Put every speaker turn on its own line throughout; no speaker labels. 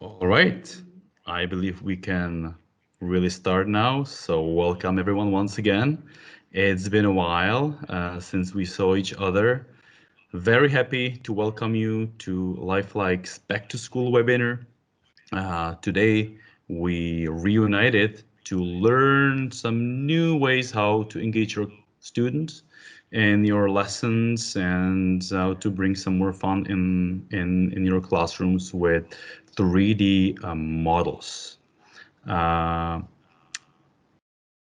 All right. I believe we can really start now. So, welcome everyone once again. It's been a while since we saw each other. Very happy to welcome you to Lifeliqe's Back to School webinar. Today, we reunited to learn some new ways how to engage your students in your lessons and how to bring some more fun in your classrooms with 3D models. Uh,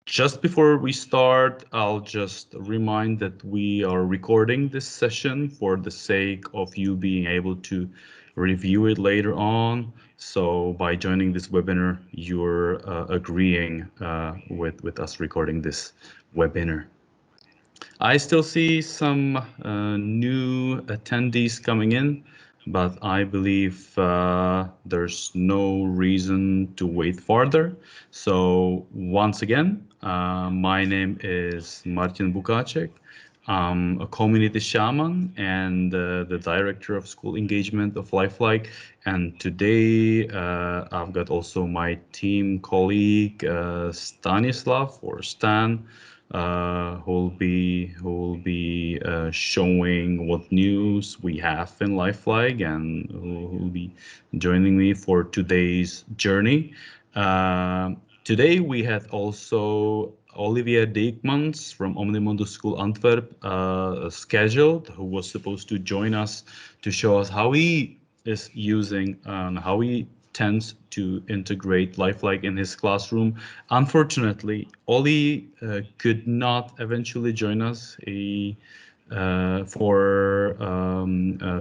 just before we start, I'll just remind that we are recording this session for the sake of you being able to review it later on. So by joining this webinar, you're agreeing with us recording this webinar. I still see some new attendees coming in, but I believe there's no reason to wait further. So once again, my name is Martin Bukacek. I'm a community shaman and the director of school engagement of Lifeliqe. And today I've got also my team colleague Stanislav or Stan who will be showing what news we have in Lifeliqe and who will be joining me for today's journey. Today we had also Olivier Dijkmans from Omnimundo School Antwerp scheduled, who was supposed to join us to show us how he is using and how he tends to integrate Lifeliqe in his classroom. Unfortunately, Oli could not eventually join us. He for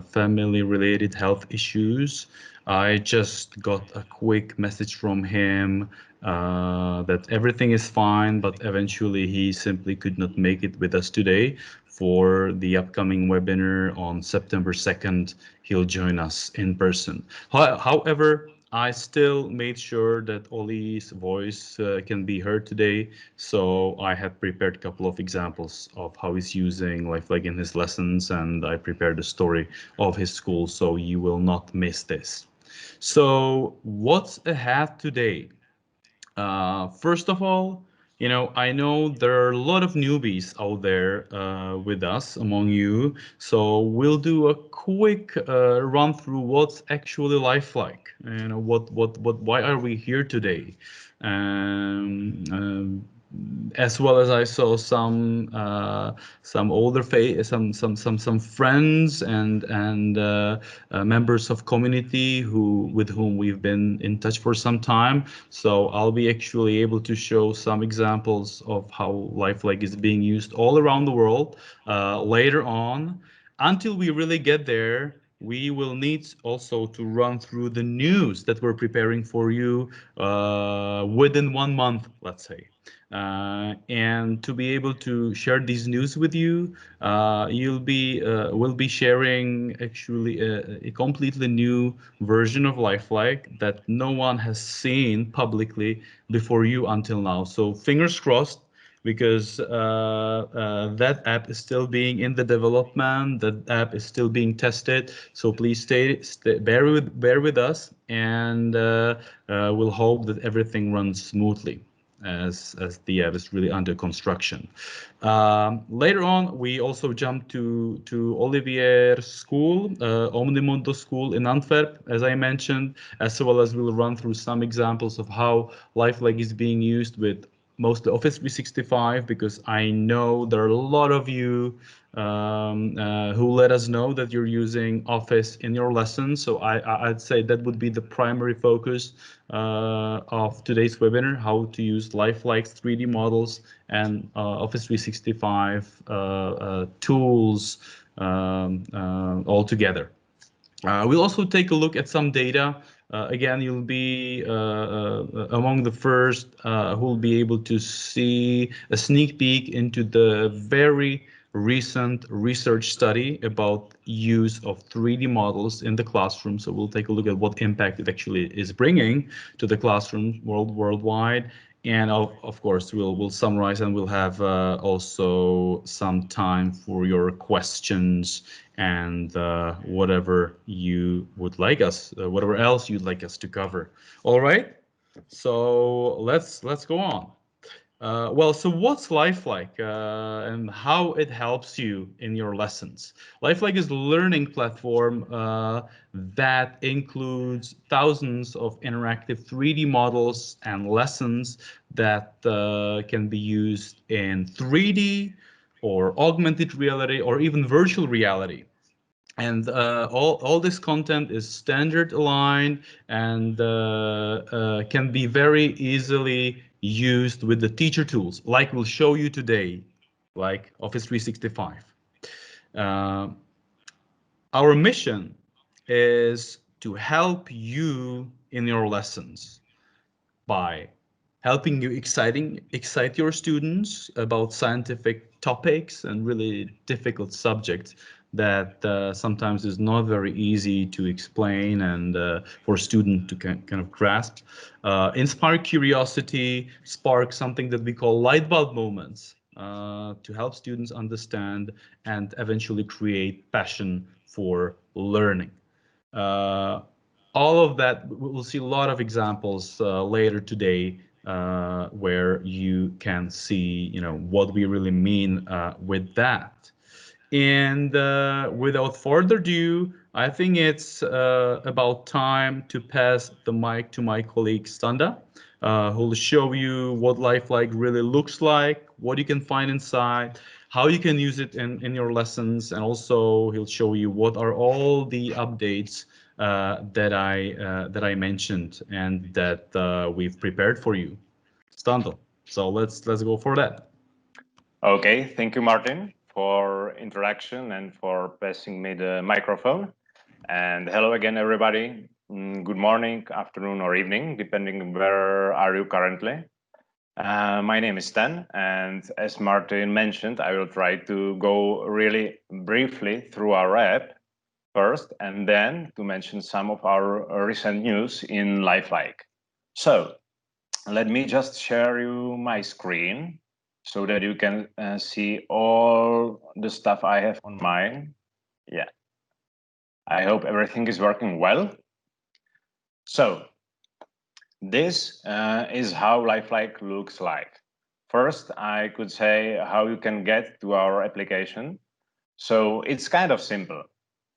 family-related health issues. I just got a quick message from him that everything is fine, but eventually he simply could not make it with us today for the upcoming webinar on September 2nd. He'll join us in person. However, I still made sure that Oli's voice can be heard today, so I have prepared a couple of examples of how he's using Lifeliqe in his lessons, and I prepared the story of his school, so you will not miss this. So what's ahead today? First of all, I know there are a lot of newbies out there with us among you, so we'll do a quick run through what's actually Lifeliqe. Why are we here today? Um, um, as well as I saw some older some friends and members of community who with whom we've been in touch for some time. So I'll be actually able to show some examples of how Lifeliqe is being used all around the world later on. Until we really get there, we will need also to run through the news that we're preparing for you within 1 month, let's say. And to be able to share these news with you, we'll be sharing actually a completely new version of Lifeliqe that no one has seen publicly before you until now. So fingers crossed, because that app is still being in the development. That app is still being tested. So please bear with us, and we'll hope that everything runs smoothly as the app is really under construction. Later on, we also jumped to Olivier's school, Omnimundo School in Antwerp, as I mentioned, as well as we'll run through some examples of how Lifeliqe is being used with mostly Office 365, because I know there are a lot of you who let us know that you're using Office in your lessons. So I'd say that would be the primary focus of today's webinar: how to use Lifeliqe's 3D models and Office 365 tools all together. We'll also take a look at some data. Again, you'll be among the first who will be able to see a sneak peek into the very recent research study about use of 3D models in the classroom. So we'll take a look at what impact it actually is bringing to the classroom worldwide. And of course, we'll summarize, and we'll have also some time for your questions and whatever you would like us, whatever else you'd like us to cover. All right. So let's go on. Well, so what's Lifelike and how it helps you in your lessons? Lifelike is a learning platform that includes thousands of interactive 3D models and lessons that can be used in 3D or augmented reality or even virtual reality. And all this content is standard aligned and can be very easily used with the teacher tools, like we'll show you today, like Office 365. Uh, our mission is to help you in your lessons by helping you excite your students about scientific topics and really difficult subjects that sometimes is not very easy to explain and for students to kind of grasp. Inspire curiosity, spark something that we call light bulb moments to help students understand and eventually create passion for learning. Uh, all of that, we'll see a lot of examples later today where you can see, what we really mean with that. And without further ado, I think it's about time to pass the mic to my colleague Standa, who will show you what Lifelike really looks like, what you can find inside, how you can use it in your lessons, and also he'll show you what are all the updates that I mentioned and that we've prepared for you. Standa. So let's go for that.
Okay, thank you, Martin, for introduction and for passing me the microphone. And hello again, everybody. Good morning, afternoon, or evening, depending where are you currently. My name is Stan, and as Martin mentioned, I will try to go really briefly through our app first, and then to mention some of our recent news in Lifelike. So let me just share you my screen so that you can see all the stuff I have on mine. Yeah, I hope everything is working well. So this is how Lifelike looks like. First, I could say how you can get to our application. So it's kind of simple.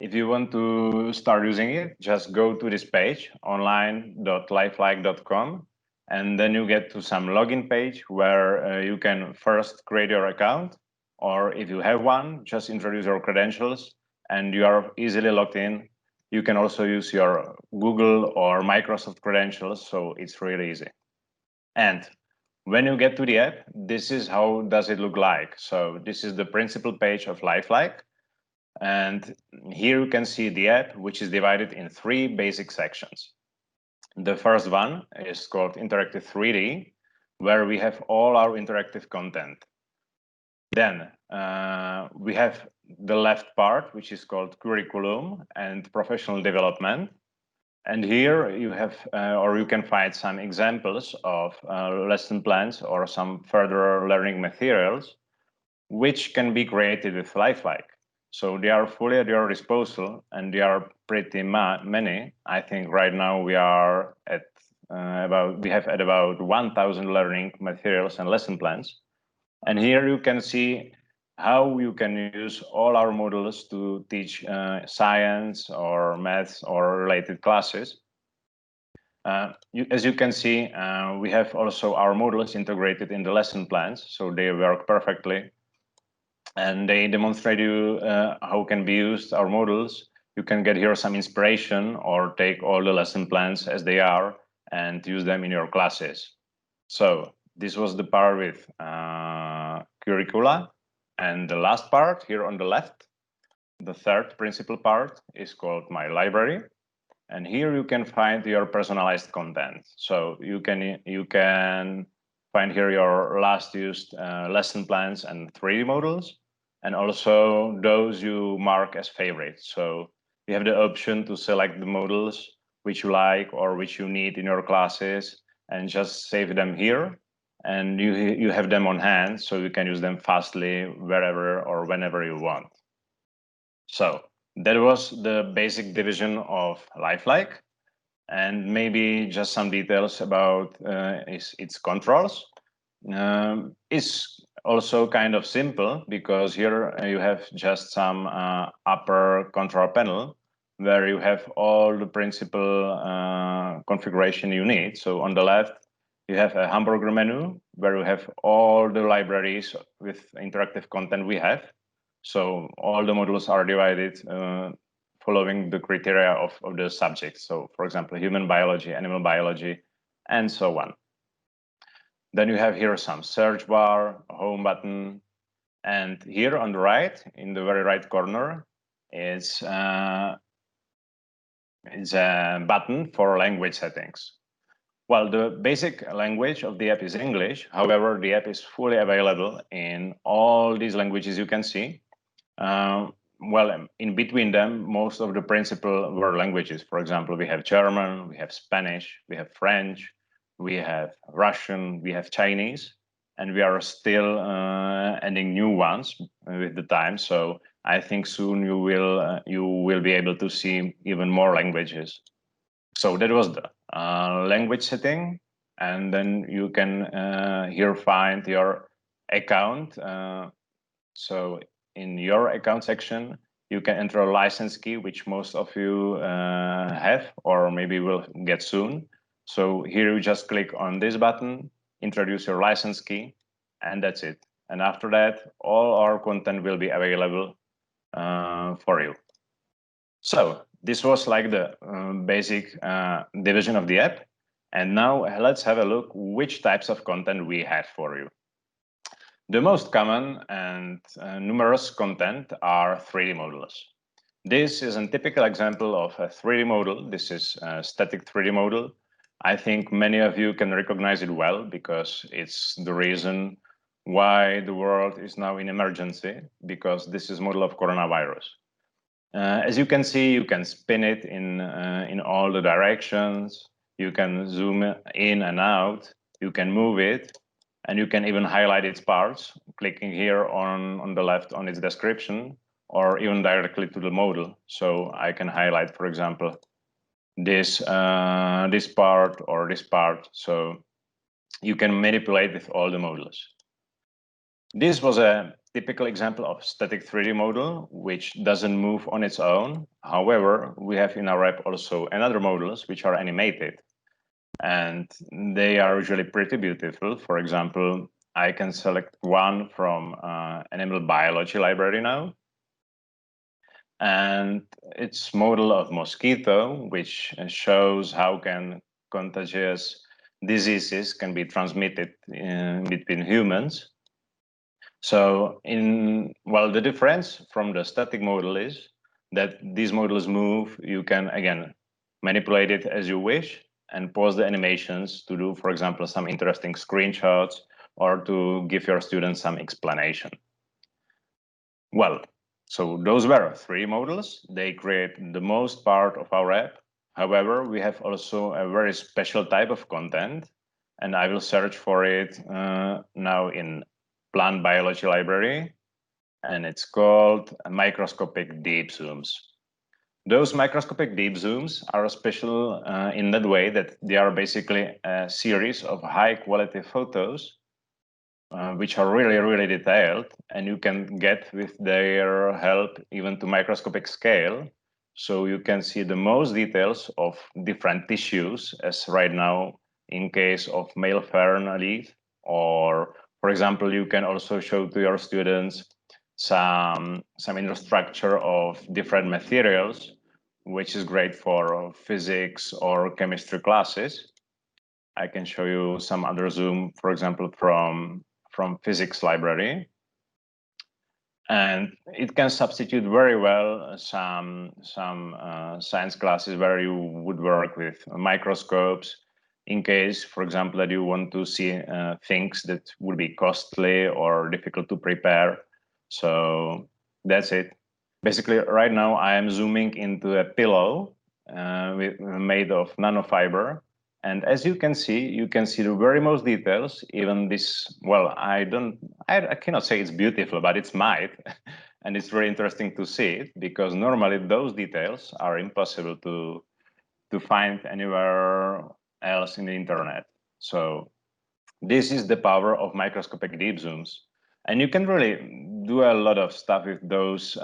If you want to start using it, just go to this page, online.lifelike.com, and then you get to some login page where you can first create your account, or if you have one, just introduce your credentials and you are easily logged in. You can also use your Google or Microsoft credentials, so it's really easy. And when you get to the app, this is how does it look like. So this is the principal page of Lifelike. And here you can see the app, which is divided in three basic sections. The first one is called Interactive 3D, where we have all our interactive content. Then we have the left part, which is called Curriculum and Professional Development. And here you have, or you can find some examples of lesson plans or some further learning materials, which can be created with Lifelike. So they are fully at your disposal, and they are pretty many. I think right now we are at about 1,000 learning materials and lesson plans. And here you can see how you can use all our modules to teach science or maths or related classes. As you can see, we have also our modules integrated in the lesson plans, so they work perfectly. And they demonstrate you how can be used our modules. You can get here some inspiration or take all the lesson plans as they are and use them in your classes. So this was the part with curricula. And the last part here on the left, the third principal part is called My Library. And here you can find your personalized content. So you can find here your last used lesson plans and 3D models, and also those you mark as favorites. So you have the option to select the models which you like or which you need in your classes and just save them here. and you have them on hand, so you can use them fastly wherever or whenever you want. So that was the basic division of Lifeliqe, and maybe just some details about its controls. It's also kind of simple because here you have just some upper control panel where you have all the principal configuration you need. So on the left, you have a hamburger menu where you have all the libraries with interactive content we have. So all the modules are divided following the criteria of the subject. So for example, human biology, animal biology, and so on. Then you have here some search bar, a home button, and here on the right, in the very right corner, is a button for language settings. Well, the basic language of the app is English. However, the app is fully available in all these languages you can see. Well, in between them, most of the principal were languages. For example, we have German, we have Spanish, we have French, we have Russian, we have Chinese, and we are still adding new ones with the time. So I think soon you will be able to see even more languages. So that was the language setting, and then you can here find your account. So in your account section, you can enter a license key, which most of you have or maybe will get soon. So here you just click on this button, introduce your license key, and that's it. And after that, all our content will be available for you. So this was like the basic division of the app. And now let's have a look which types of content we have for you. The most common and numerous content are 3D models. This is a typical example of a 3D model. This is a static 3D model. I think many of you can recognize it well because it's the reason why the world is now in emergency, because this is model of coronavirus. As you can see, you can spin it in all the directions. You can zoom in and out. You can move it, and you can even highlight its parts, clicking here on the left on its description, or even directly to the model. So I can highlight, for example, this part or this part. So you can manipulate with all the models. This was a typical example of static 3D model, which doesn't move on its own. However, we have in our app also another models which are animated, and they are usually pretty beautiful. For example, I can select one from animal biology library now, and it's model of mosquito, which shows how can contagious diseases can be transmitted between humans. So the difference from the static model is that these models move. You can, again, manipulate it as you wish and pause the animations to do, for example, some interesting screenshots or to give your students some explanation. Well, so those were 3 models. They create the most part of our app. However, we have also a very special type of content, and I will search for it now in plant biology library, and it's called microscopic deep zooms. Those microscopic deep zooms are special in that way that they are basically a series of high quality photos which are really, really detailed, and you can get with their help even to microscopic scale. So you can see the most details of different tissues, as right now in case of male fern leaf, or for example, you can also show to your students some infrastructure of different materials, which is great for physics or chemistry classes. I can show you some other zoom, for example, from physics library. And it can substitute very well some science classes where you would work with microscopes in case, for example, that you want to see things that would be costly or difficult to prepare. So that's it. Basically, right now I am zooming into a pillow made of nanofiber. And as you can see the very most details, even this, well, I cannot say it's beautiful, but it's might. And it's very interesting to see it, because normally those details are impossible to find anywhere else in the internet. So this is the power of microscopic deep zooms. And you can really do a lot of stuff with those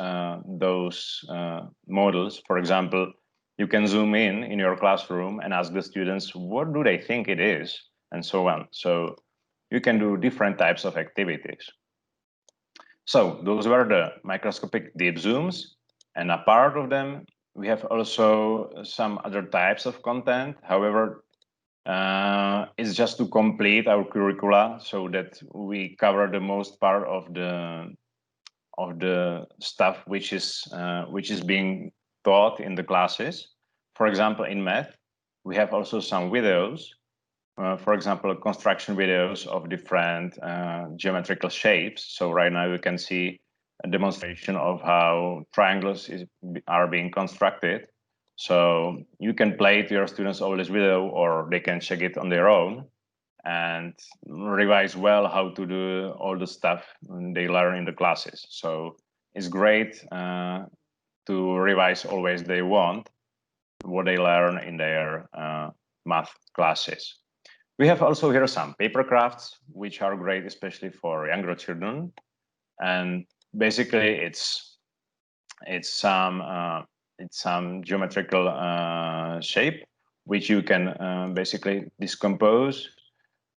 models. For example, you can zoom in your classroom and ask the students, what do they think it is? And so on. So you can do different types of activities. So those were the microscopic deep zooms. And a part of them, we have also some other types of content. However, it's just to complete our curricula so that we cover the most part of the stuff which is being taught in the classes. For example, in math, we have also some videos. For example, construction videos of different geometrical shapes. So right now you can see a demonstration of how triangles are being constructed. So you can play to your students all this video, or they can check it on their own and revise well how to do all the stuff they learn in the classes. So it's great to revise always they want what they learn in their math classes. We have also here some paper crafts, which are great, especially for younger children. And basically, it's some geometrical shape, which you can basically decompose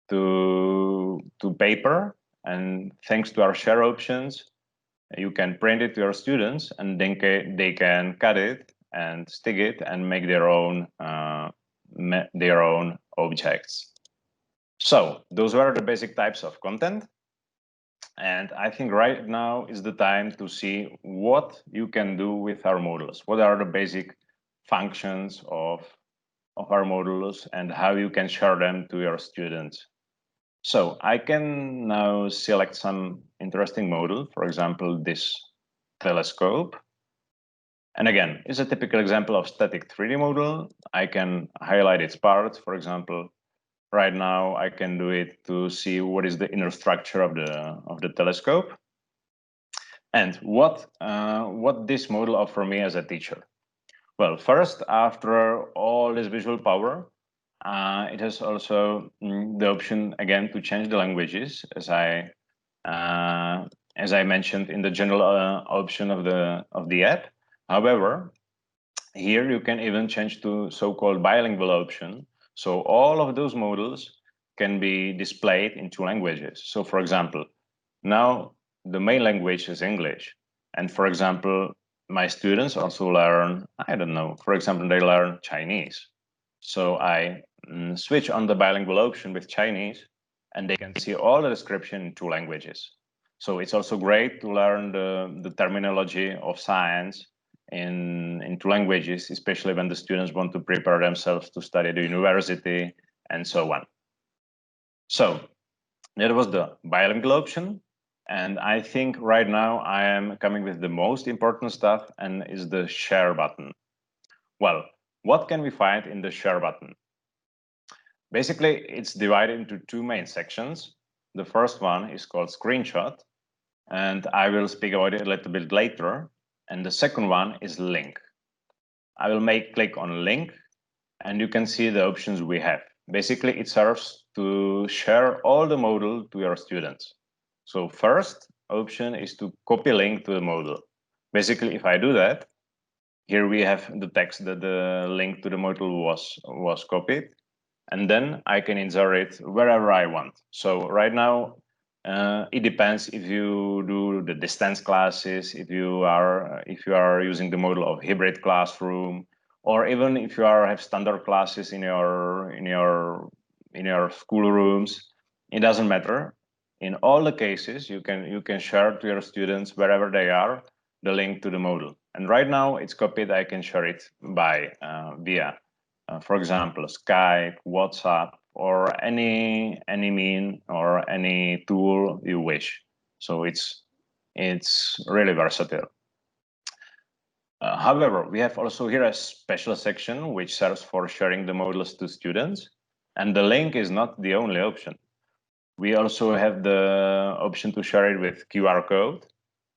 to paper. And thanks to our share options, you can print it to your students, and then they can cut it and stick it and make their own objects. So those were the basic types of content. And I think right now is the time to see what you can do with our modules. What are the basic functions of our modules and how you can share them to your students. So I can now select some interesting module, for example, this telescope. And again, it's a typical example of static 3D module. I can highlight its parts, for example. Right now, I can do it to see what is the inner structure of the telescope, and what this model offers me as a teacher. Well, first, after all this visual power, it has also the option again to change the languages, as I mentioned in the general option of the app. However, here you can even change to so-called bilingual option. So all of those modules can be displayed in two languages. So for example, now the main language is English. And for example, my students also learn, I don't know, for example, they learn Chinese. So I switch on the bilingual option with Chinese, and they can see all the description in two languages. So it's also great to learn the terminology of science in two languages, especially when the students want to prepare themselves to study at the university and so on. So that was the bilingual option. And I think right now I am coming with the most important stuff, and is the share button. Well, what can we find in the share button? Basically, it's divided into two main sections. The first one is called screenshot, and I will speak about it a little bit later. And the second one is link. I will click on link, and you can see the options we have. Basically, it serves to share all the module to your students. So first option is to copy link to the module. Basically, if I do that, here we have the text that the link to the module was copied, and then I can insert it wherever I want. So right now, it depends if you do the distance classes, if you are using the model of hybrid classroom, or even if you have standard classes in your school rooms. It doesn't matter. In all the cases, you can share to your students wherever they are the link to the module. And right now it's copied. I can share it by via, for example, Skype, WhatsApp, or any mean or any tool you wish. So it's really versatile. However, we have also here a special section which serves for sharing the modules to students. And the link is not the only option. We also have the option to share it with QR code,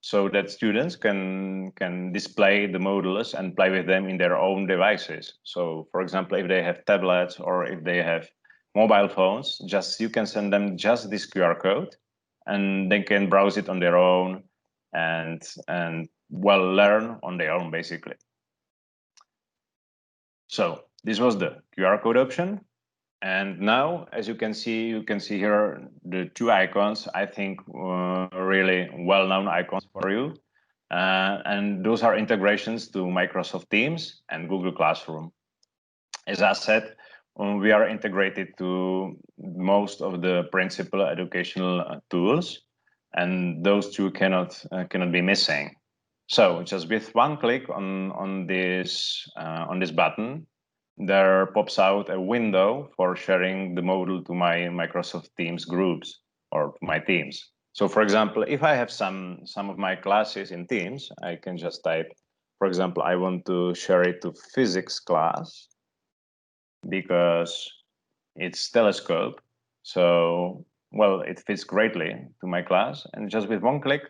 so that students can display the modules and play with them in their own devices. So for example, if they have tablets or if they have mobile phones, just you can send them just this QR code and they can browse it on their own and well, learn on their own basically. So this was the QR code option. And now, as you can see here the two icons, I think really well-known icons for you. And those are integrations to Microsoft Teams and Google Classroom. As I said, we are integrated to most of the principal educational tools, and those two cannot be missing. So just with one click on this button, there pops out a window for sharing the module to my Microsoft Teams groups or my teams. So for example, if I have some of my classes in Teams, I can just type, for example, I want to share it to physics class because it's telescope. So, well, it fits greatly to my class. And just with one click,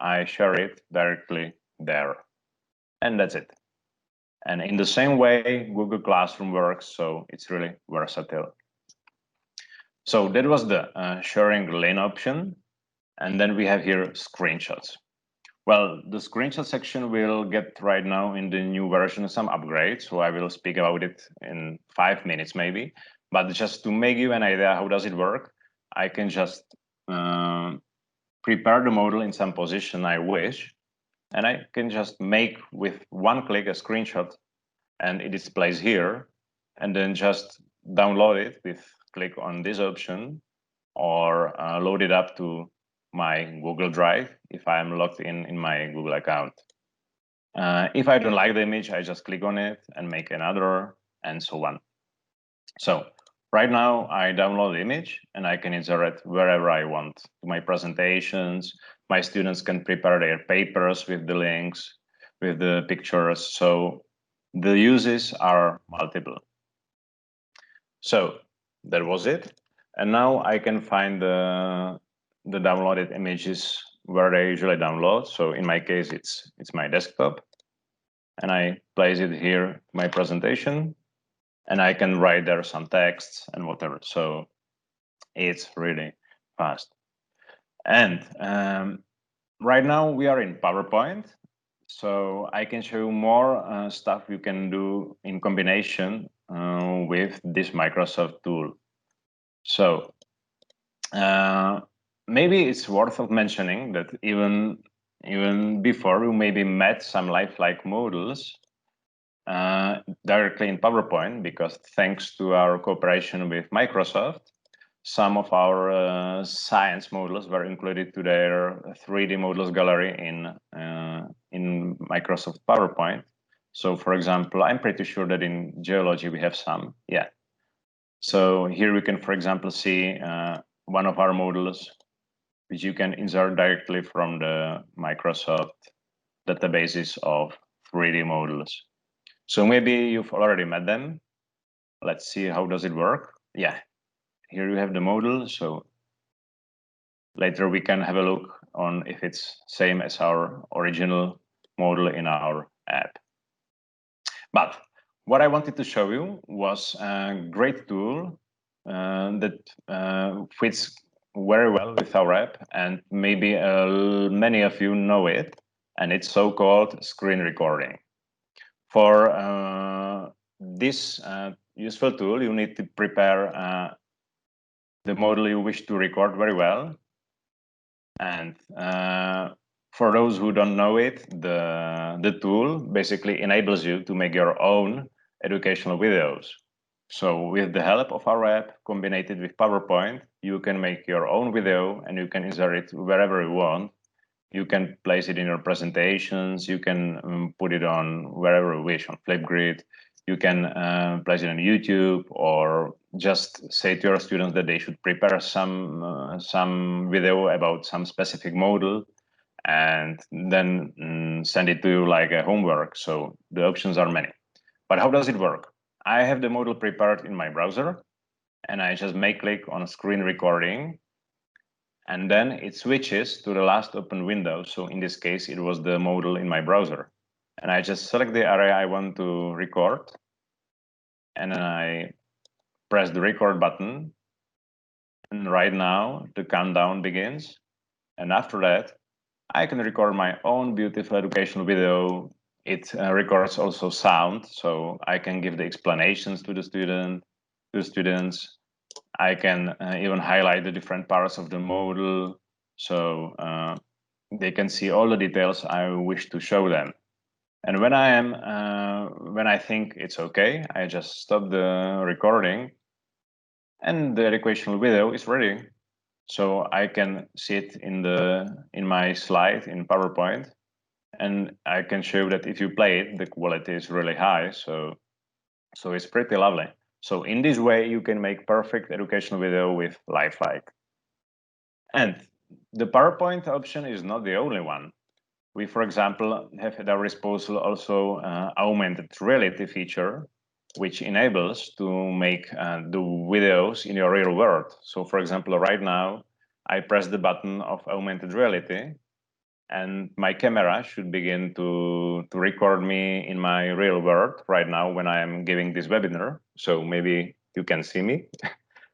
I share it directly there. And that's it. And in the same way, Google Classroom works, so it's really versatile. So that was the sharing lane option. And then we have here screenshots. Well, the screenshot section will get right now in the new version some upgrades, so I will speak about it in 5 minutes maybe. But just to make you an idea, how does it work? I can just prepare the model in some position I wish, and I can just make with one click a screenshot and it displays here, and then just download it with click on this option or load it up to my Google Drive if I'm logged in my Google account. If I don't like the image, I just click on it and make another and so on. So right now I download the image and I can insert it wherever I want. My presentations, my students can prepare their papers with the links, with the pictures. So the uses are multiple. So that was it. And now I can find the downloaded images where they usually download. So in my case, it's my desktop. And I place it here, my presentation. And I can write there some texts and whatever. So it's really fast. And right now we are in PowerPoint. So I can show you more stuff you can do in combination with this Microsoft tool. So maybe it's worth of mentioning that even before you maybe met some Lifeliqe modules directly in PowerPoint, because thanks to our cooperation with Microsoft, some of our science modules were included to their 3D modules gallery in Microsoft PowerPoint. So for example, I'm pretty sure that in geology we have some, yeah. So here we can, for example, see one of our modules, which you can insert directly from the Microsoft databases of 3D modules. So maybe you've already met them. Let's see how does it work. Yeah, here you have the module. So later we can have a look on if it's same as our original module in our app. But what I wanted to show you was a great tool that fits very well with our app, and maybe many of you know it, and it's so-called screen recording. For this useful tool, you need to prepare the model you wish to record very well. And for those who don't know it, the tool basically enables you to make your own educational videos. So with the help of our app combined with PowerPoint, you can make your own video and you can insert it wherever you want. You can place it in your presentations. You can put it on wherever you wish, on Flipgrid. You can place it on YouTube, or just say to your students that they should prepare some video about some specific module, and then send it to you like a homework. So the options are many. But how does it work? I have the module prepared in my browser, and I just make click on screen recording, and then it switches to the last open window. So in this case, it was the modal in my browser. And I just select the area I want to record, and then I press the record button. And right now, the countdown begins. And after that, I can record my own beautiful educational video. It records also sound, so I can give the explanations to the students. I can even highlight the different parts of the model, so they can see all the details I wish to show them. And when I think it's okay, I just stop the recording, and the educational video is ready. So I can see it in my slide in PowerPoint, and I can show that if you play it, the quality is really high. So it's pretty lovely. So in this way, you can make perfect educational video with Lifeliqe. And the PowerPoint option is not the only one. We, for example, have at our disposal also augmented reality feature, which enables to make the videos in your real world. So for example, right now, I press the button of augmented reality, and my camera should begin to record me in my real world right now when I am giving this webinar. So maybe you can see me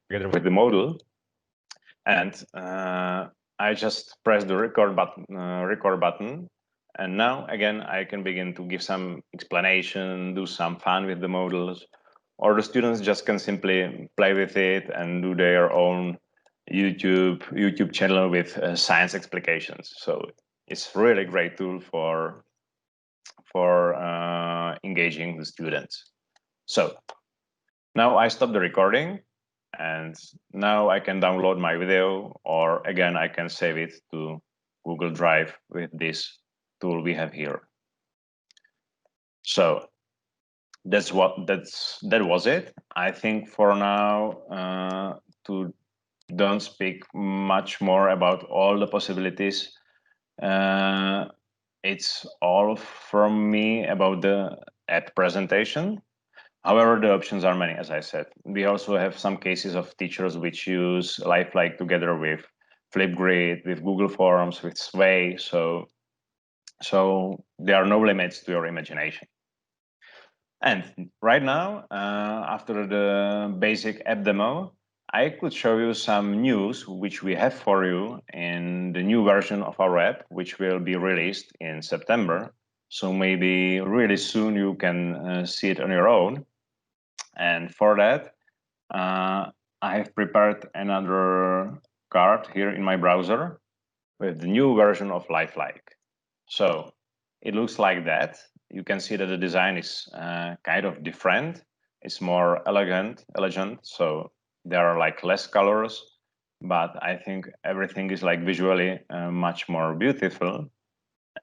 together with the model. And I just press the record button, and now again I can begin to give some explanation, do some fun with the models, or the students just can simply play with it and do their own YouTube channel with science explications. So it's really great tool for engaging the students. So now I stop the recording, and now I can download my video, or again, I can save it to Google Drive with this tool we have here. So that was it. I think for now, to don't speak much more about all the possibilities. It's all from me about the app presentation. However, the options are many, as I said. We also have some cases of teachers which use Lifeliqe together with Flipgrid, with Google Forms, with Sway. So there are no limits to your imagination. And right now, after the basic app demo, I could show you some news which we have for you in the new version of our app, which will be released in September. So maybe really soon you can see it on your own. And for that, I have prepared another card here in my browser with the new version of Lifeliqe. So it looks like that. You can see that the design is kind of different. It's more elegant. So there are like less colors, but I think everything is like visually much more beautiful.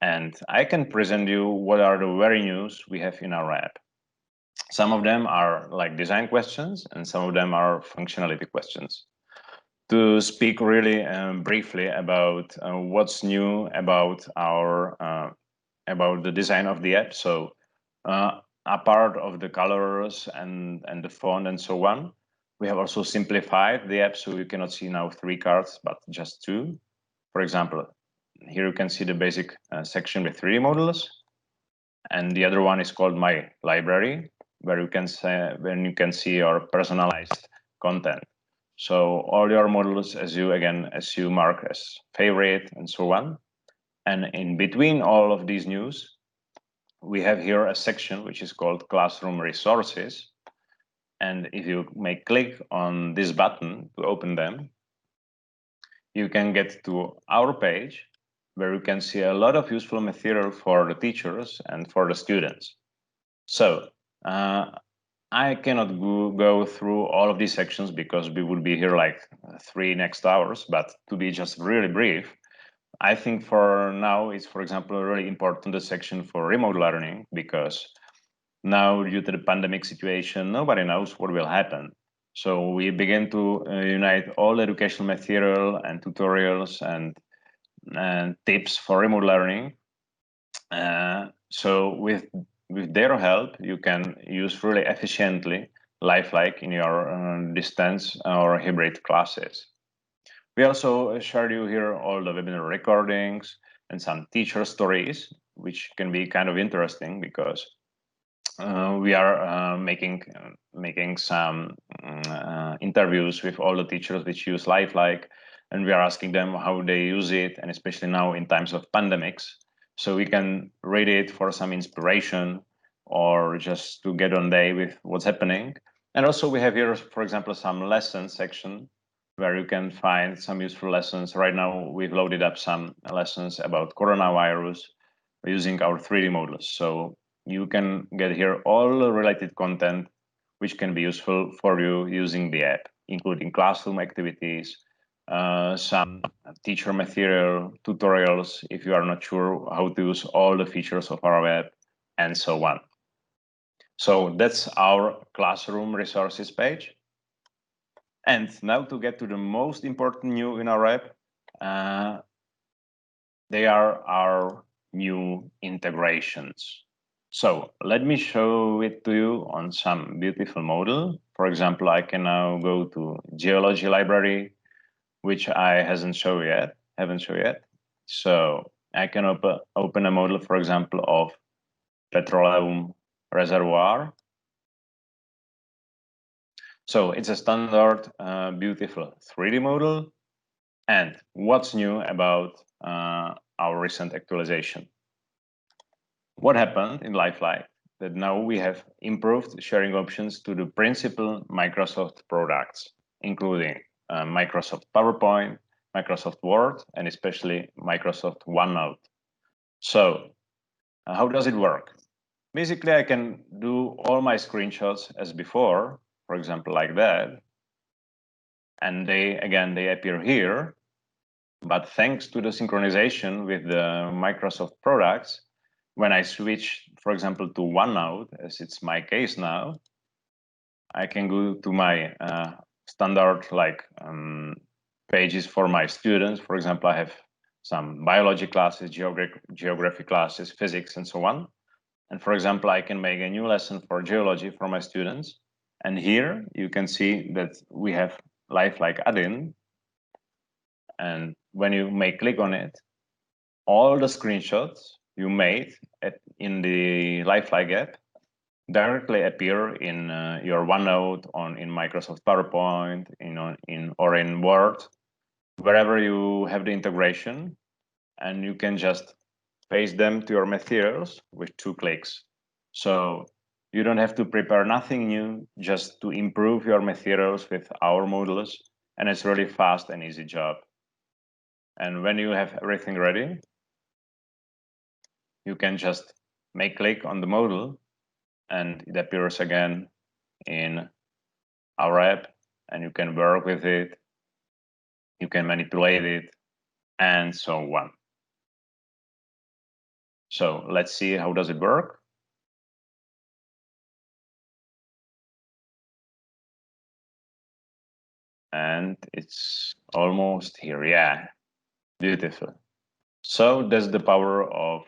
And I can present you what are the very news we have in our app. Some of them are like design questions, and some of them are functionality questions. To speak really briefly about what's new about about the design of the app. So apart of the colors and the font and so on, we have also simplified the app, so you cannot see now 3 cards, but just 2. For example, here you can see the basic section with 3 models, and the other one is called My Library, where you can see your personalized content. So all your models as you mark as favorite and so on. And in between all of these news, we have here a section which is called Classroom Resources. And if you make click on this button to open them, you can get to our page where you can see a lot of useful material for the teachers and for the students. So I cannot go through all of these sections because we would be here like 3 next hours, but to be just really brief, I think for now it's, for example, really important the section for remote learning, because now due to the pandemic situation, nobody knows what will happen. So we begin to unite all educational material and tutorials and tips for remote learning. So with their help, you can use really efficiently Lifeliqe in your distance or hybrid classes. We also shared you here all the webinar recordings and some teacher stories, which can be kind of interesting because we are making some interviews with all the teachers which use Lifeliqe, and we are asking them how they use it, and especially now in times of pandemics. So we can read it for some inspiration or just to get on day with what's happening. And also we have here, for example, some lesson section where you can find some useful lessons. Right now, we've loaded up some lessons about coronavirus using our 3D models. So you can get here all the related content which can be useful for you using the app, including classroom activities, some teacher material, tutorials if you are not sure how to use all the features of our app, and so on. So that's our classroom resources page. And now to get to the most important new in our app, they are our new integrations. So let me show it to you on some beautiful model. For example, I can now go to geology library, which I haven't shown yet. So I can open a model, for example, of petroleum reservoir. So it's a standard, beautiful 3D model. And what's new about our recent actualization? What happened in Lifeliqe that now we have improved sharing options to the principal Microsoft products, including Microsoft PowerPoint, Microsoft Word, and especially Microsoft OneNote. So how does it work? Basically, I can do all my screenshots as before, for example, like that. And they appear here. But thanks to the synchronization with the Microsoft products, when I switch, for example, to OneNote, as it's my case now, I can go to my standard pages for my students. For example, I have some biology classes, geography classes, physics, and so on. And for example, I can make a new lesson for geology for my students. And here you can see that we have Lifeliqe add-in. And when you may click on it, all the screenshots you made in the Lifeliqe app directly appear in your OneNote, in Microsoft PowerPoint, or in Word, wherever you have the integration, and you can just paste them to your materials with 2 clicks. So you don't have to prepare nothing new, just to improve your materials with our modules, and it's really fast and easy job. And when you have everything ready, you can just make click on the module and it appears again in our app, and you can work with it, you can manipulate it, and so on. So let's see how does it work. And it's almost here. Yeah, beautiful. So that's the power of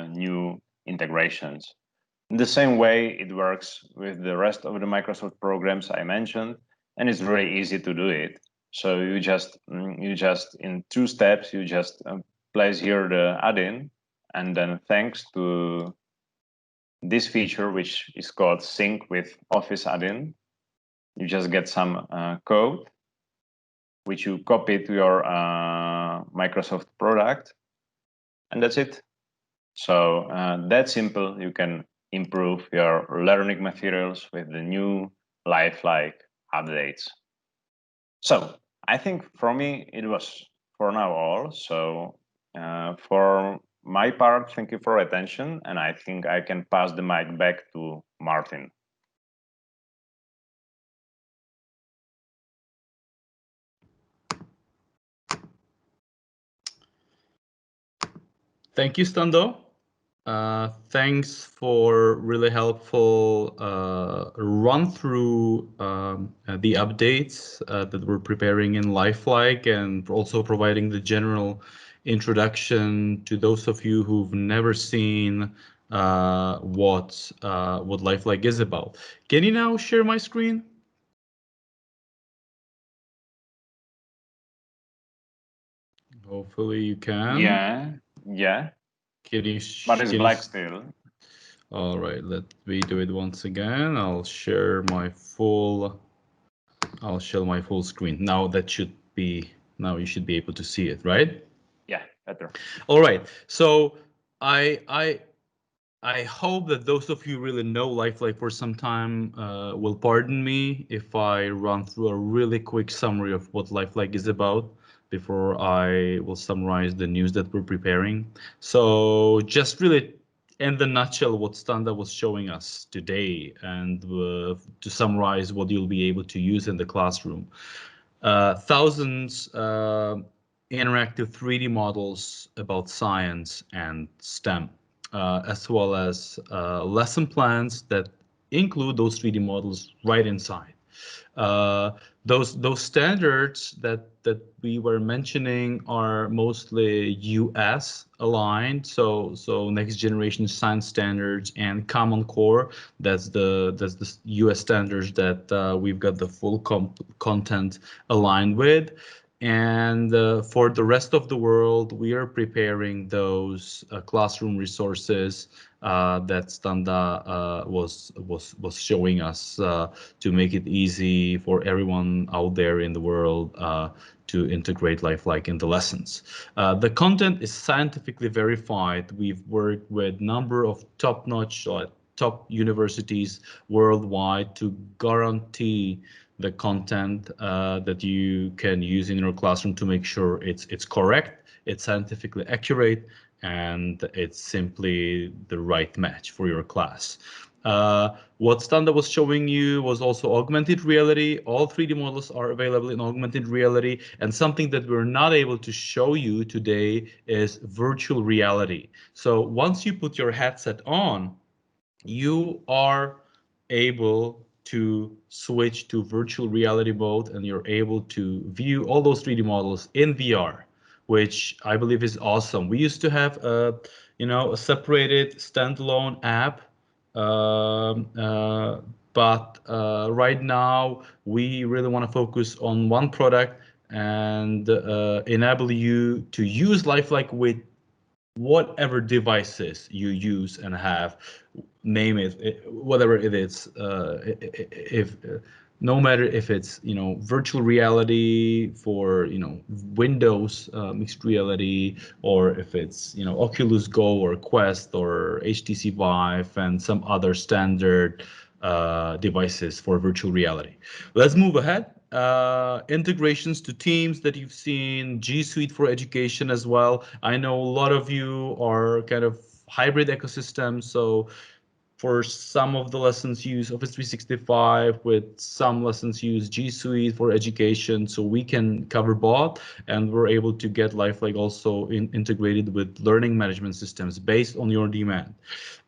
new integrations. In the same way, it works with the rest of the Microsoft programs I mentioned, and it's very easy to do it. So you just in 2 steps, you just place here the add-in, and then thanks to this feature, which is called Sync with Office add-in, you just get some code, which you copy to your Microsoft product, and that's it. So that simple, you can improve your learning materials with the new Lifeliqe updates. So I think for me, it was for now all. So for my part, thank you for your attention. And I think I can pass the mic back to Martin.
Thank you, Stando. Thanks for really helpful run through the updates that we're preparing in Lifeliqe, and also providing the general introduction to those of you who've never seen what Lifeliqe is about. Can you now share my screen? Hopefully you can.
Yeah.
Can you?
But it's
Can you?
black still.
All right, let me do it once again. I'll share my full. I'll share my full screen. Now that should be. Now you should be able to see it, right?
Yeah, better.
All right. So I I I hope that those of you who really know Lifeliqe for some time will pardon me if I run through a really quick summary of what Lifeliqe is about before I will summarize the news that we're preparing. So just really in the nutshell what Standa was showing us today and to summarize what you'll be able to use in the classroom. Thousands interactive 3D models about science and STEM, as well as lesson plans that include those 3D models right inside. Uh, those standards that we were mentioning are mostly US aligned, so next generation science standards and Common Core. That's the US standards that we've got the full content aligned with. And for the rest of the world, we are preparing those classroom resources that Standa was showing us to make it easy for everyone out there in the world to integrate Lifeliqe into lessons. The content is scientifically verified. We've worked with a number of top-notch top universities worldwide to guarantee the content that you can use in your classroom to make sure it's correct, it's scientifically accurate, and it's simply the right match for your class. What Standa was showing you was also augmented reality. All 3D models are available in augmented reality. And something that we're not able to show you today is virtual reality. So once you put your headset on, you are able to switch to virtual reality mode and you're able to view all those 3D models in VR, which I believe is awesome. We used to have a separated standalone app, um, uh, but right now we really want to focus on one product and enable you to use Lifelike with whatever devices you use and have, name whatever it is, if no matter if it's virtual reality for Windows mixed reality, or if it's Oculus Go or Quest or HTC Vive and some other standard devices for virtual reality. Let's move ahead. Integrations to Teams that you've seen, G Suite for education as well. I know a lot of you are kind of hybrid ecosystems, so for some of the lessons use Office 365, with some lessons use G Suite for education, so we can cover both, and we're able to get Lifelike also integrated with learning management systems based on your demand.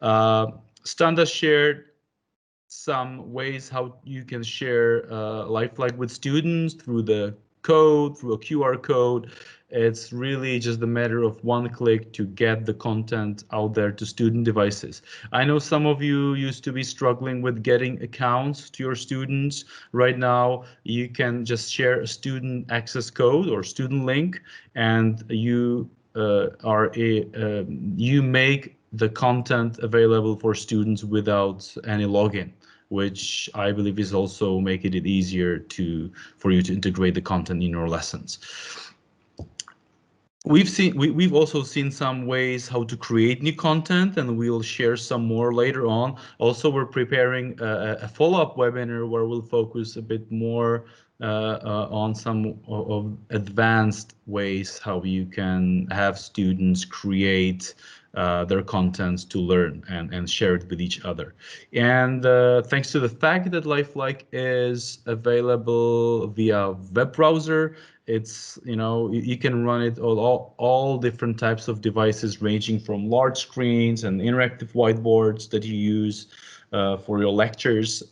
Standa shared some ways how you can share Lifelike with students through the code, through a QR code. It's really just a matter of one click to get the content out there to student devices. I know some of you used to be struggling with getting accounts to your students. Right now, you can just share a student access code or student link, and you make the content available for students without any login, which I believe is also making it easier for you to integrate the content in your lessons. We've also seen some ways how to create new content, and we'll share some more later on. Also, we're preparing a follow-up webinar where we'll focus a bit more on some of advanced ways how you can have students create their contents to learn and share it with each other. And thanks to the fact that Lifelike is available via web browser, it's you can run it on all different types of devices, ranging from large screens and interactive whiteboards that you use for your lectures,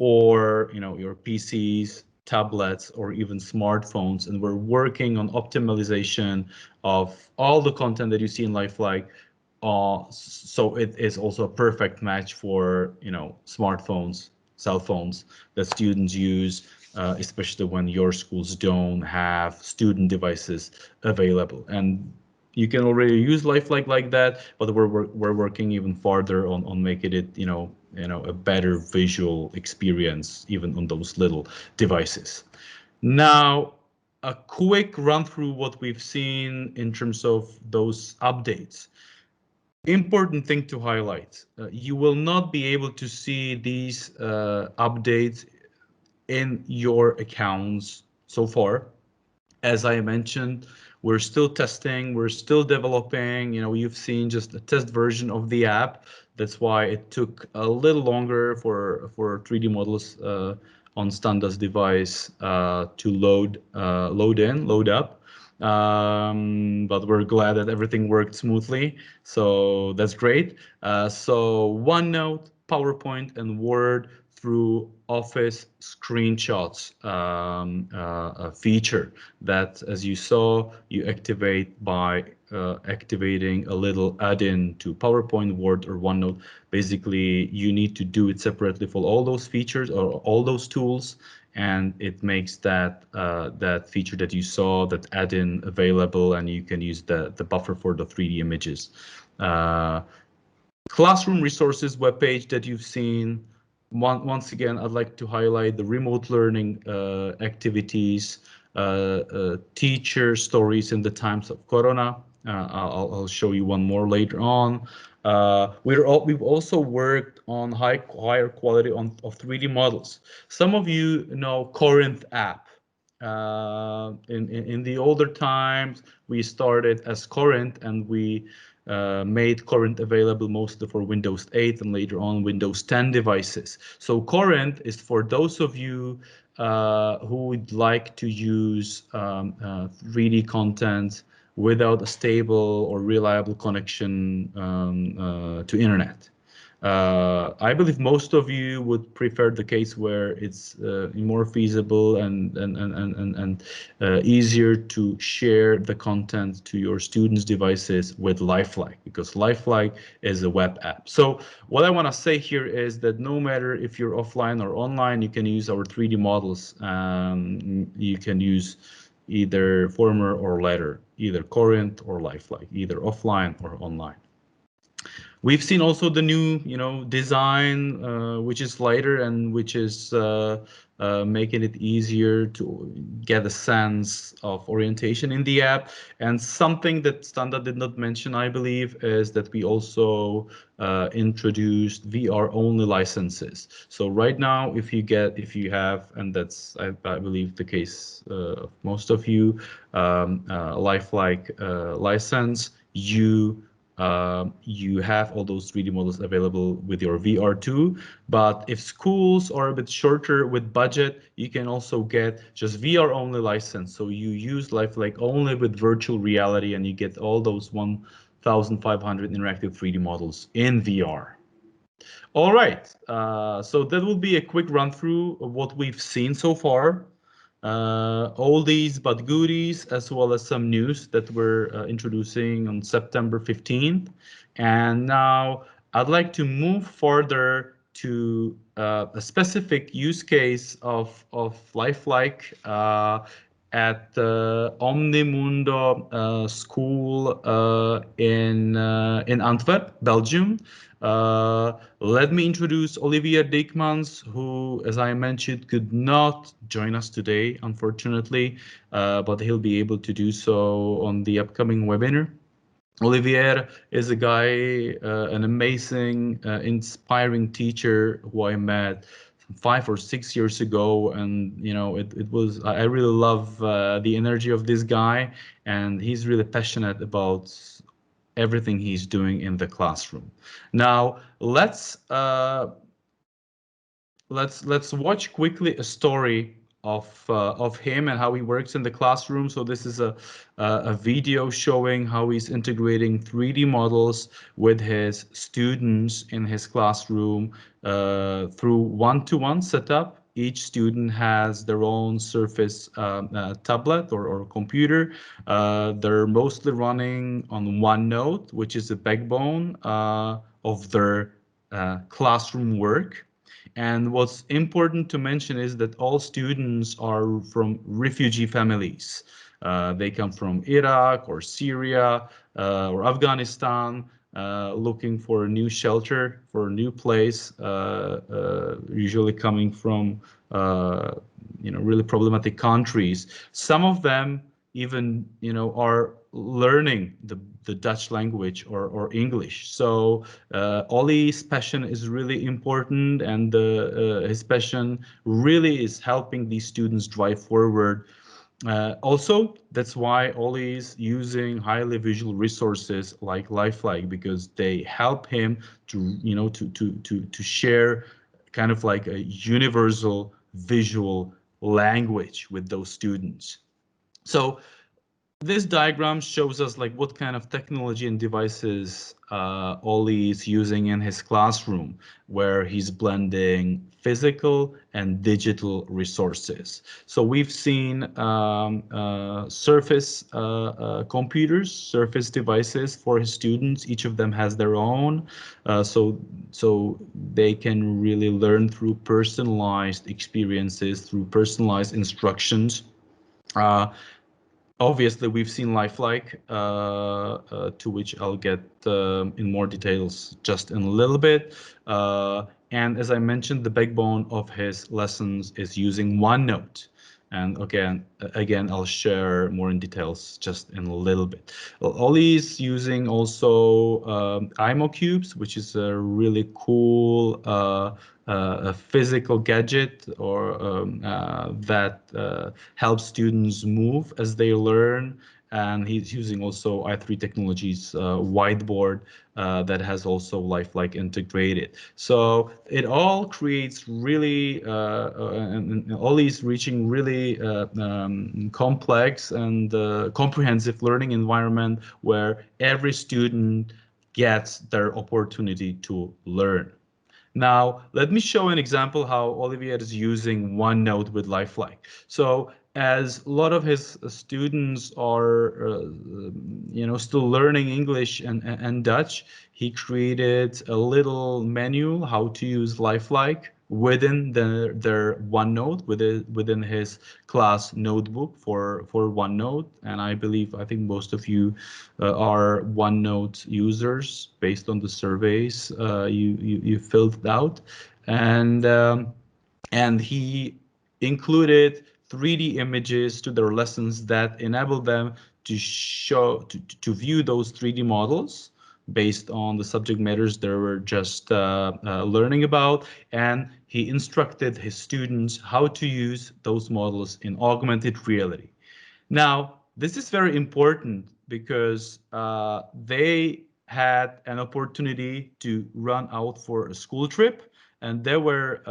or your PCs, tablets, or even smartphones. And we're working on optimization of all the content that you see in Lifelike So it is also a perfect match for, smartphones, cell phones that students use, especially when your schools don't have student devices available. And you can already use Lifelike like that, but we're working even farther on making it, a better visual experience even on those little devices. Now, a quick run through what we've seen in terms of those updates. Important thing to highlight, you will not be able to see these updates in your accounts so far. As I mentioned, we're still testing, we're still developing. You've seen just a test version of the app. That's why it took a little longer for 3D models on Standa's device to load up. But we're glad that everything worked smoothly. So that's great. So OneNote, PowerPoint, and Word through Office screenshots a feature that, as you saw, you activate by activating a little add-in to PowerPoint, Word, or OneNote. Basically, you need to do it separately for all those features or all those tools, and it makes that feature that you saw, that add-in, available, and you can use the buffer for the 3D images. Classroom resources webpage that you've seen. Once again, I'd like to highlight the remote learning activities, teacher stories in the times of Corona. I'll show you one more later on. We've also worked on higher quality of 3D models. Some of you know Corinth app. In the older times, we started as Corinth, and we made Corinth available mostly for Windows 8 and later on Windows 10 devices. So Corinth is for those of you who would like to use 3D content without a stable or reliable connection to internet. I believe most of you would prefer the case where it's more feasible and easier to share the content to your students' devices with Lifeliqe, because Lifeliqe is a web app. So what I want to say here is that no matter if you're offline or online, you can use our 3D models. You can use either former or latter, either Corinth or Lifeliqe, either offline or online. We've seen also the new, design, which is lighter and which is making it easier to get a sense of orientation in the app. And something that Standa did not mention, I believe, is that we also introduced VR-only licenses. So right now, if you have, and that's I believe the case of most of you, Lifelike license, you have all those 3D models available with your VR2. But if schools are a bit shorter with budget, you can also get just VR only license. So you use Lifelike only with virtual reality, and you get all those 1,500 interactive 3D models in VR. All right, so that will be a quick run through of what we've seen so far. Oldies but goodies, as well as some news that we're introducing on September 15th. And now I'd like to move further to a specific use case of Lifelike at the Omnimundo school in Antwerp, Belgium. Let me introduce Olivier Dijkmans, who, as I mentioned, could not join us today, unfortunately, but he'll be able to do so on the upcoming webinar. Olivier is a guy, an amazing, inspiring teacher who I met 5 or 6 years ago, and it was, I really love the energy of this guy, and he's really passionate about everything he's doing in the classroom. Now let's watch quickly a story of him and how he works in the classroom. So this is a video showing how he's integrating 3D models with his students in his classroom through one-to-one setup, each student has their own Surface tablet or computer. They're mostly running on OneNote, which is the backbone of their classroom work. And what's important to mention is that all students are from refugee families. They come from Iraq or Syria or Afghanistan, looking for a new shelter, for a new place, usually coming from really problematic countries. Some of them even are learning the Dutch language or English. So Ollie's passion is really important, and his passion really is helping these students drive forward. Also, that's why Ollie is using highly visual resources like Lifeliqe, because they help him to share kind of like a universal visual language with those students. So this diagram shows us like what kind of technology and devices Ollie is using in his classroom, where he's blending physical and digital resources. So we've seen Surface computers, Surface devices for his students. Each of them has their own, so they can really learn through personalized experiences, through personalized instructions. Uh, Obviously, we've seen Lifeliqe, to which I'll get in more details just in a little bit. And as I mentioned, the backbone of his lessons is using OneNote. And again, I'll share more in details just in a little bit. Ollie's using also IMO cubes, which is a really cool a physical gadget or that helps students move as they learn. And he's using also i3 Technologies whiteboard that has also Lifeliqe integrated. So it all creates really, and all these reaching really complex and comprehensive learning environment where every student gets their opportunity to learn. Now, let me show an example how Olivier is using OneNote with Lifeliqe. So as a lot of his students are, still learning English and Dutch, he created a little manual how to use Lifeliqe within their OneNote, within his class notebook for OneNote. And I think most of you are OneNote users based on the surveys you filled out, and he included 3D images to their lessons that enable them to view those 3D models based on the subject matters they were just learning about. And he instructed his students how to use those models in augmented reality. Now, this is very important because they had an opportunity to run out for a school trip, and they were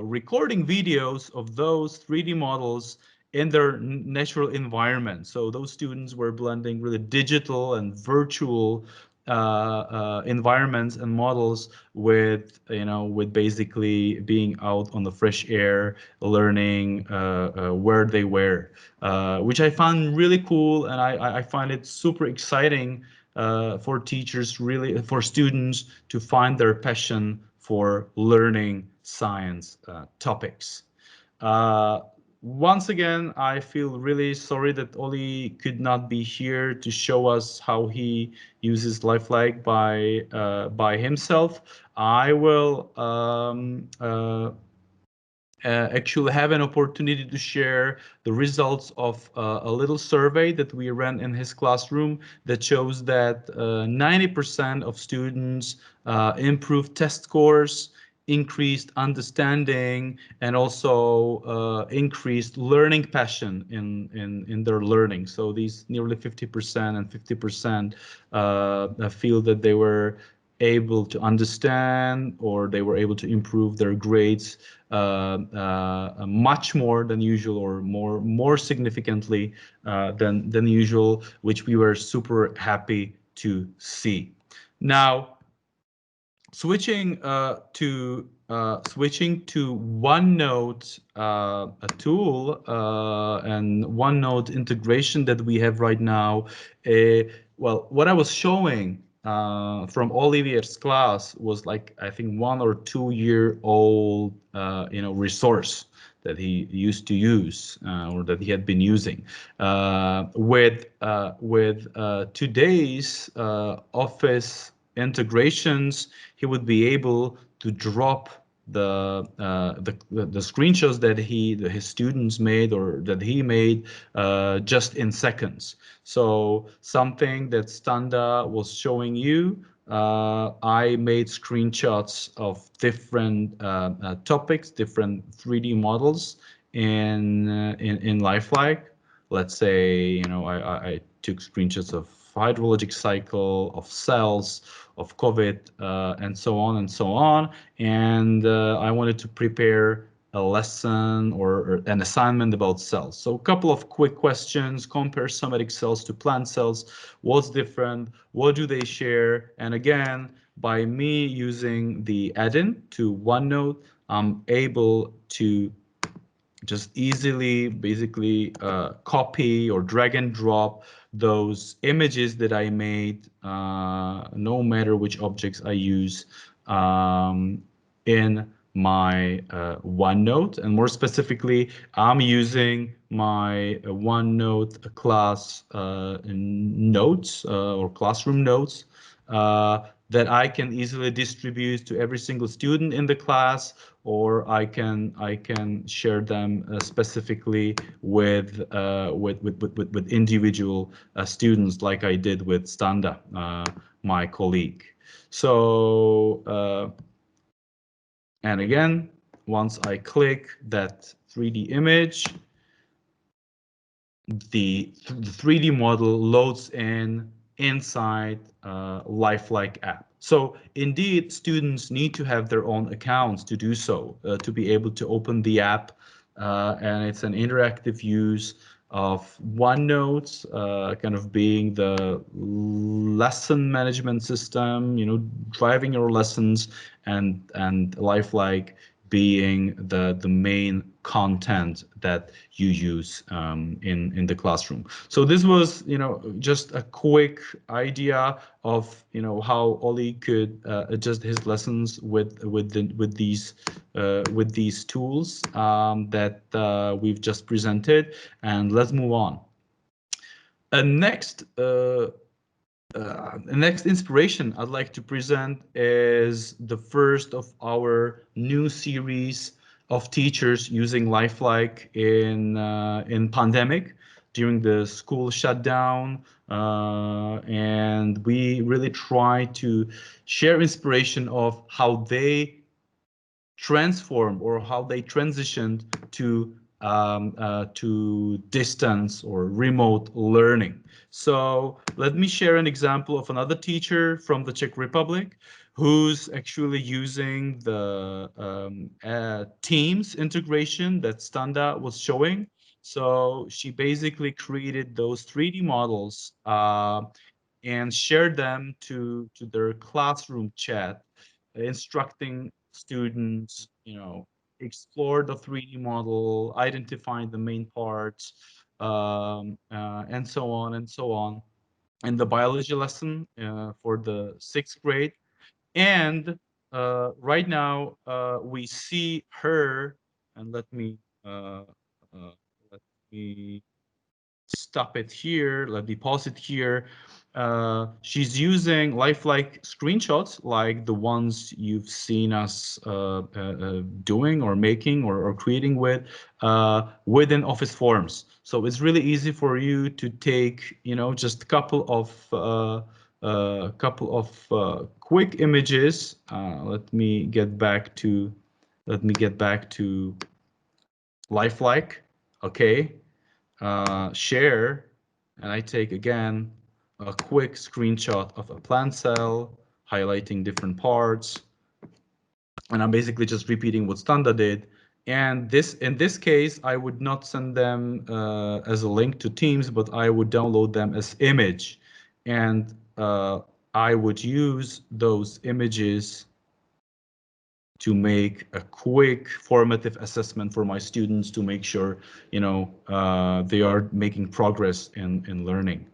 recording videos of those 3D models in their natural environment. So those students were blending really digital and virtual environments and models with with basically being out on the fresh air, learning where they were, which I found really cool, and I find it super exciting for teachers, really for students to find their passion for learning science topics. Uh, Once again, I feel really sorry that Oli could not be here to show us how he uses Lifeliqe by himself. I will actually have an opportunity to share the results of a little survey that we ran in his classroom that shows that 90% of students improved test scores, increased understanding, and also increased learning passion in their learning. So these nearly 50% and 50% feel that they were able to understand, or they were able to improve their grades much more than usual, or more significantly than usual, which we were super happy to see. Now, switching to switching to OneNote, a tool and OneNote integration that we have right now. Well, what I was showing from Olivier's class was like, I think 1 or 2 year old, resource that he used to use or that he had been using. With today's Office integrations, he would be able to drop the screenshots that his students made or that he made just in seconds. So something that Standa was showing you, I made screenshots of different topics, different 3D models in Lifeliqe. Let's say, I took screenshots of hydrologic cycle, of cells, of COVID, and so on and so on. And I wanted to prepare a lesson or an assignment about cells. So a couple of quick questions: compare somatic cells to plant cells. What's different? What do they share? And again, by me using the add-in to OneNote, I'm able to just easily basically copy or drag and drop those images that I made, no matter which objects I use, in my OneNote. And more specifically, I'm using my OneNote class notes or classroom notes that I can easily distribute to every single student in the class, or I can share them specifically with individual students, like I did with Standa, my colleague. So and again, once I click that 3D image, the 3D model loads inside Lifeliqe app. So indeed, students need to have their own accounts to do so, to be able to open the app. And it's an interactive use of OneNote, kind of being the lesson management system, driving your lessons, and Lifeliqe being the main content that you use in the classroom. So this was, just a quick idea of, how Oli could adjust his lessons with these tools that we've just presented. And let's move on. The next inspiration I'd like to present is the first of our new series of teachers using Lifeliqe in pandemic during the school shutdown, and we really try to share inspiration of how they transformed or how they transitioned to distance or remote learning. So let me share an example of another teacher from the Czech Republic who's actually using the Teams integration that Standa was showing. So she basically created those 3D models and shared them to their classroom chat, instructing students, explore the 3D model, identifying the main parts, and so on and so on. And the biology lesson for the 6th grade. And right now we see her, and uh, let me stop it here. Let me pause it here. She's using Lifeliqe screenshots like the ones you've seen us doing or making or creating within Office Forms. So it's really easy for you to take, just a couple of quick images. Let me get back to Lifeliqe. Okay. Share, and I take again a quick screenshot of a plant cell, highlighting different parts, and I'm basically just repeating what Standa did. And in this case, I would not send them as a link to Teams, but I would download them as image, and I would use those images to make a quick formative assessment for my students to make sure, they are making progress in learning.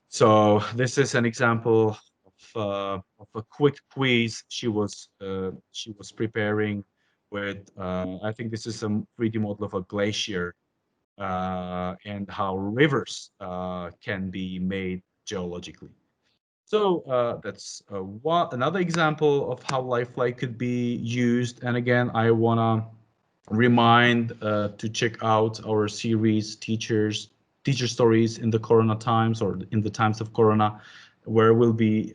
So this is an example of a quick quiz she was preparing with. I think this is a 3D model of a glacier and how rivers can be made geologically. So that's another example of how Lifeliqe could be used. And again, I wanna remind to check out our series teacher stories in the corona times or in the times of corona, where we'll be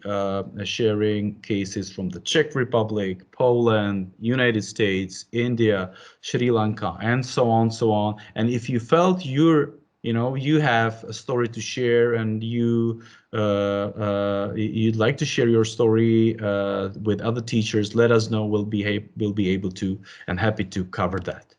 sharing cases from the Czech Republic, Poland, United States, India, Sri Lanka, and so on. And if you felt you have a story to share and you'd like to share your story with other teachers, let us know. We'll be able to and happy to cover that.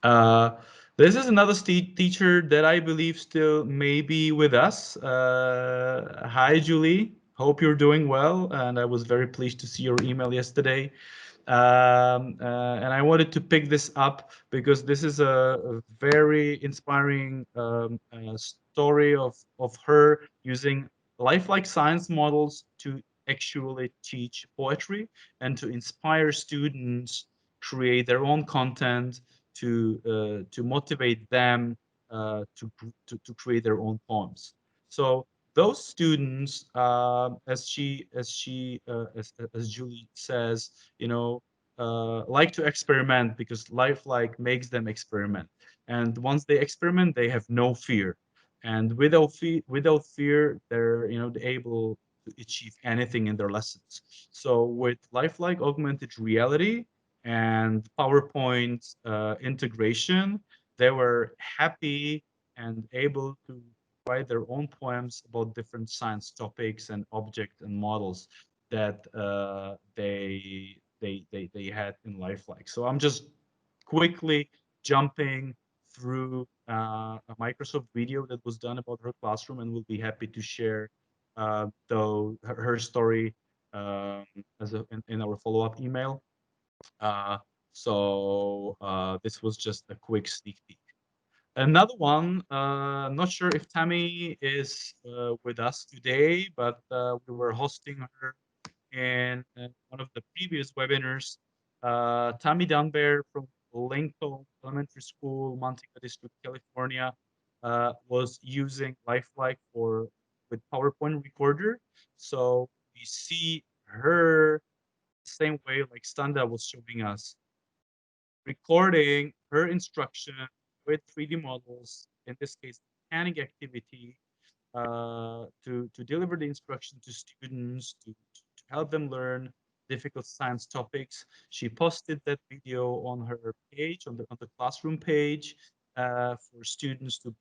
Uh, this is another teacher that I believe still may be with us. Hi, Julie. Hope you're doing well, and I was very pleased to see your email yesterday. And I wanted to pick this up because this is a very inspiring story of her using lifelike science models to actually teach poetry and to inspire students create their own content to motivate them to create their own poems. So those students, as Julie says, like to experiment because life like makes them experiment. And once they experiment, they have no fear. And without fear, they're able to achieve anything in their lessons. So with lifelike augmented reality and PowerPoint integration, they were happy and able to write their own poems about different science topics and objects and models that they had in Lifelike. So I'm just quickly jumping through a Microsoft video that was done about her classroom, and we'll be happy to share though her story um, in our follow-up email. Uh, this was just a quick sneak peek. Another one, not sure if Tammy is with us today, but we were hosting her in one of the previous webinars. Tammy Dunbar from Lincoln Elementary School, Montego District, California, was using Lifelike with PowerPoint Recorder. So we see her the same way like Standa was showing us, recording her instruction with 3D models, in this case, planning activity, to deliver the instruction to students, to help them learn difficult science topics. She posted that video on her page, on the classroom page, for students to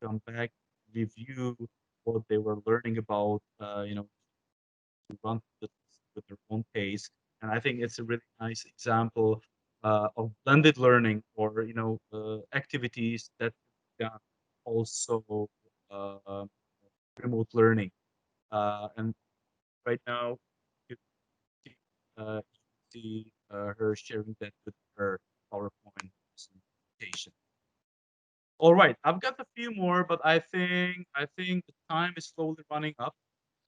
come back, review what they were learning about, to run the with their own pace. And I think it's a really nice example of blended learning or activities that can also remote learning. And right now, you see, her sharing that with her PowerPoint presentation. All right, I've got a few more, but I think the time is slowly running up.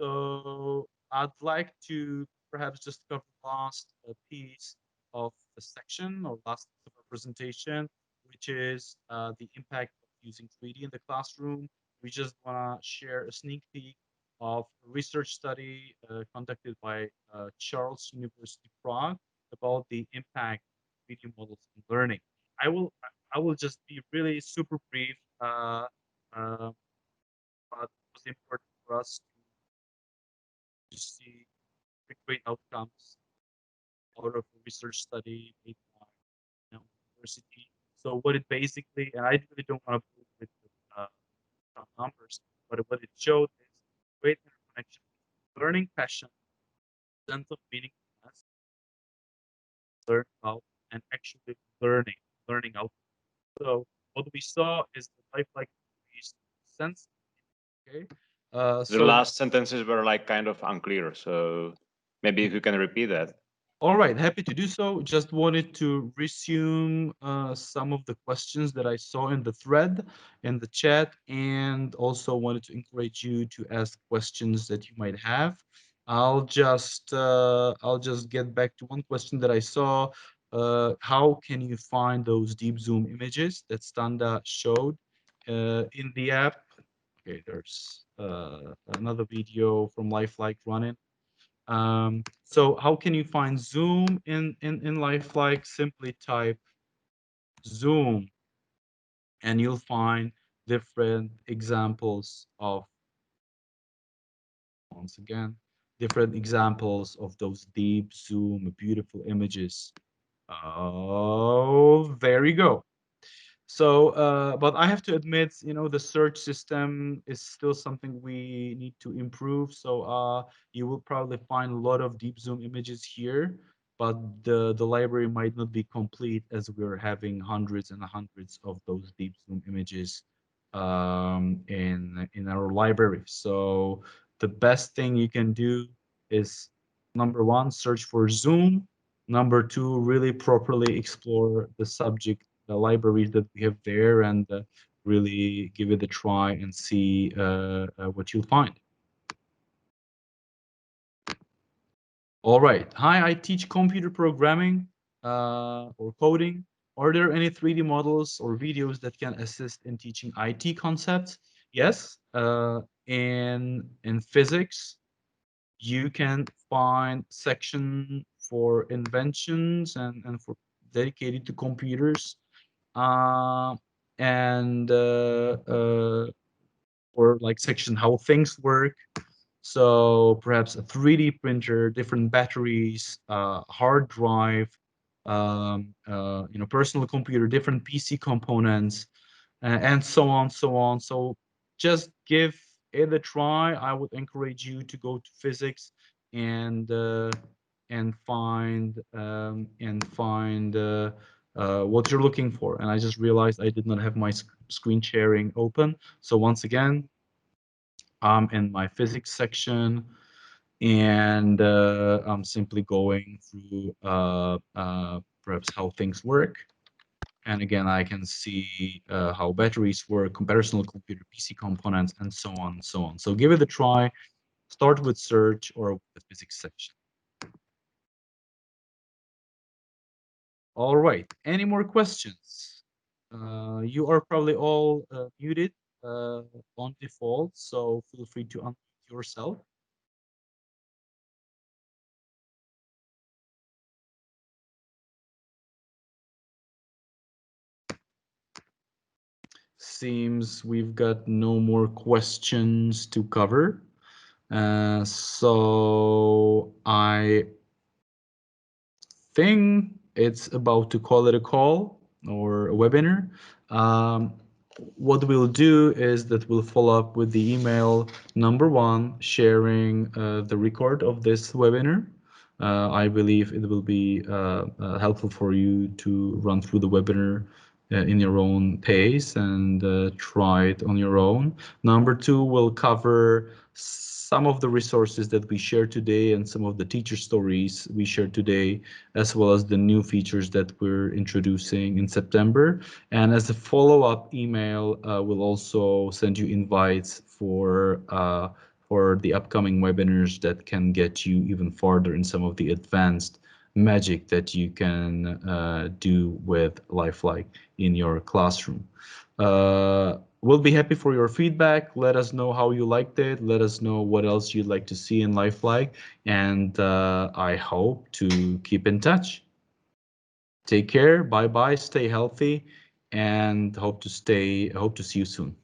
So I'd like to perhaps just cover the last piece of the section or last piece of our presentation, which is the impact of using 3D in the classroom. We just want to share a sneak peek of a research study conducted by Charles University Prague about the impact of 3D models in learning. I will I will just be really super brief. But it was important for us to see the great outcomes out of a research study made by university. So what it basically, and I really don't want to put with some numbers, but what it showed is great interconnection between learning passion, sense of meaningfulness, learn about, and actually learning out. So what we saw is the lifelike increased sense. Okay.
The
So
last sentences were like kind of unclear, so maybe if you can repeat that.
All right, happy to do so. Just wanted to resume some of the questions that I saw in the thread, in the chat, and also wanted to encourage you to ask questions that you might have. I'll just get back to one question that I saw. How can you find those deep zoom images that Standa showed in the app? Okay, there's another video from Lifeliqe running. So how can you find Zoom in Lifeliqe? Simply type Zoom and you'll find different examples of, once again, different examples of those deep zoom, beautiful images. Oh, there you go. So, but I have to admit, the search system is still something we need to improve. So, you will probably find a lot of deep zoom images here, but the library might not be complete as we're having hundreds and hundreds of those deep zoom images in our library. So, the best thing you can do is number one, search for zoom. Number two, really properly explore the subject, the libraries that we have there, and really give it a try and see what you'll find. All right. Hi, I teach computer programming or coding. Are there any 3D models or videos that can assist in teaching IT concepts? Yes. In physics, you can find section for inventions and for dedicated to computers. Uh, and or like section how things work. So perhaps a 3D printer, different batteries, hard drive, personal computer, different PC components, and so on, so on. So just give it a try. I would encourage you to go to physics and uh, and find what you're looking for. And I just realized I did not have my screen sharing open. So once again, I'm in my physics section and I'm simply going through perhaps how things work. And again, I can see how batteries work, personal computer, PC components, and so on and so on. So give it a try. Start with search or with the physics section. All right. Any more questions? You are probably all muted on default, so feel free to unmute yourself. Seems we've got no more questions to cover. So I think it's about to call it a call or a webinar. Um, what we'll do is that we'll follow up with the email, number one, sharing the record of this webinar. I believe it will be helpful for you to run through the webinar in your own pace and try it on your own. Number two, we'll cover some of the resources that we shared today and some of the teacher stories we shared today, as well as the new features that we're introducing in September. And as a follow-up email, we'll also send you invites for the upcoming webinars that can get you even farther in some of the advanced magic that you can do with Lifeliqe in your classroom. We'll be happy for your feedback. Let us know how you liked it. Let us know what else you'd like to see in Lifeliqe. And I hope to keep in touch. Take care. Bye bye. Stay healthy, and hope to see you soon.